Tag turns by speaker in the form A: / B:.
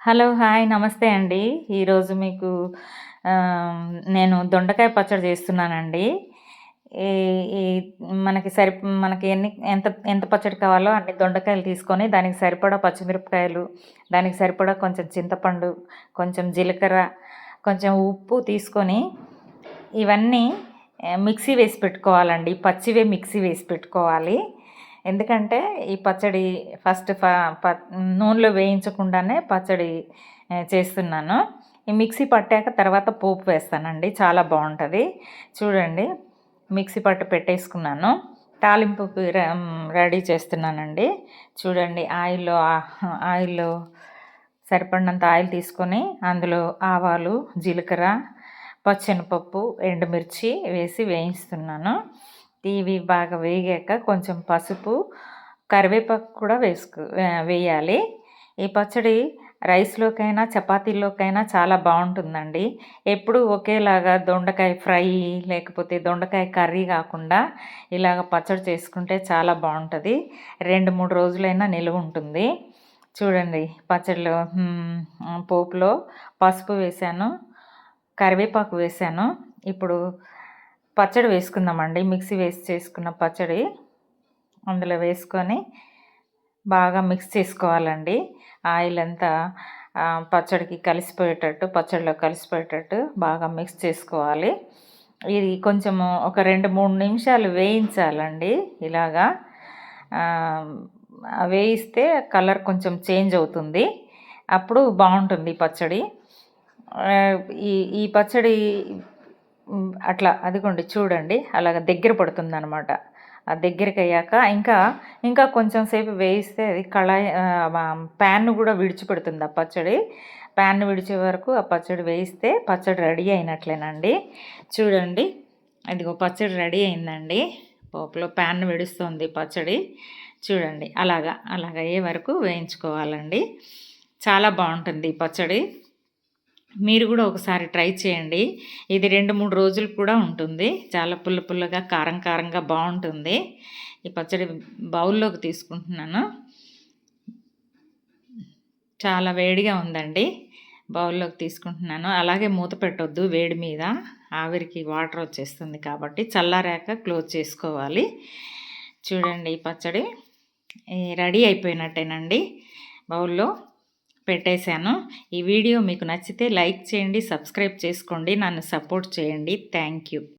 A: Hello! Hi! నమస్తే అండి. ఈరోజు మీకు నేను దొండకాయ పచ్చడి చేస్తున్నానండి. ఈ ఈ మనకి సరి మనకి ఎంత ఎంత పచ్చడి కావాలో అన్ని దొండకాయలు తీసుకొని, దానికి సరిపడా పచ్చిమిరపకాయలు, దానికి సరిపడా కొంచెం చింతపండు, కొంచెం జీలకర్ర, కొంచెం ఉప్పు తీసుకొని, ఇవన్నీ మిక్సీ వేసి పెట్టుకోవాలండి. పచ్చివే మిక్సీ వేసి పెట్టుకోవాలి. ఎందుకంటే ఈ పచ్చడి ఫస్ట్ ఫ ప నూనెలో వేయించకుండానే పచ్చడి చేస్తున్నాను. ఈ మిక్సీ పట్టాక తర్వాత పోపు వేస్తానండి. చాలా బావుంటది. చూడండి, మిక్సీ పట్టి పెట్టేసుకున్నాను. తాలింపుకి రెడీ చేస్తున్నానండి. చూడండి, ఆయిల్‌లో సరిపడినంత ఆయిల్ తీసుకొని, అందులో ఆవాలు, జీలకర్ర, పచ్చెనపప్పు, ఎండుమిర్చి వేసి వేయిస్తున్నాను. ఇవి బాగా వేగాక కొంచెం పసుపు, కరివేపాకు కూడా వేయాలి. ఈ పచ్చడి రైస్‌లోకైనా, చపాతీల్లోకైనా చాలా బావుంటుందండి. ఎప్పుడూ ఒకేలాగా దొండకాయ ఫ్రై, లేకపోతే దొండకాయ కర్రీ కాకుండా ఇలాగ పచ్చడి చేసుకుంటే చాలా బావుంటది. 2, 3 రోజులైనా నిలువుంటుంది. చూడండి, పచ్చడిలో పోపులో పసుపు వేశాను, కరివేపాకు వేశాను. ఇప్పుడు పచ్చడి వేసుకుందామండి. మిక్సీ వేసి చేసుకున్న పచ్చడి అందులో వేసుకొని బాగా మిక్స్ చేసుకోవాలండి. ఆయిల్ అంతా పచ్చడికి కలిసిపోయేటట్టు, పచ్చడిలో కలిసిపోయేటట్టు బాగా మిక్స్ చేసుకోవాలి. ఇది కొంచెము ఒక 2, 3 నిమిషాలు వేయించాలండి. ఇలాగా వేయిస్తే కలర్ కొంచెం చేంజ్ అవుతుంది. అప్పుడు బావుంటుంది పచ్చడి. ఈ ఈ పచ్చడి అట్లా అదిగోండి చూడండి, అలాగ దగ్గర పడుతుందనమాట. ఆ దగ్గరికయ్యాక ఇంకా కొంచెం సేపు వేయిస్తే అది ప్యాన్‌ను గూడా విడిచిపెడుతుంది ఆ పచ్చడి. ప్యాన్‌ను విడిచే వరకు ఆ పచ్చడి వేయిస్తే పచ్చడి రెడీ అయినట్లేనండి. చూడండి, అదిగో పచ్చడి రెడీ అయిందండి. పోపులో ప్యాన్ విడుస్తుంది పచ్చడి. చూడండి, అలాగా అయ్యే వరకు వేయించుకోవాలండి. చాలా బావుంటుంది ఈ పచ్చడి. మీరు కూడా ఒకసారి ట్రై చేయండి. ఇది 2, 3 రోజులు కూడా ఉంటుంది. చాలా పుల్ల పుల్లగా, కారం కారంగా బావుంటుంది. ఈ పచ్చడి బౌల్లోకి తీసుకుంటున్నాను. చాలా వేడిగా ఉందండి. బౌల్లోకి తీసుకుంటున్నాను. అలాగే మూత పెట్టొద్దు వేడి మీద. ఆవిరికి వాటర్ వచ్చేస్తుంది కాబట్టి చల్లారాక క్లోజ్ చేసుకోవాలి. చూడండి, ఈ పచ్చడి రెడీ అయిపోయినట్టేనండి. బౌల్‌లో పెట్టేశాను. ఈ వీడియో మీకు నచ్చితే లైక్ చేయండి, సబ్స్క్రైబ్ చేసుకోండి, నన్ను సపోర్ట్ చేయండి. Thank you.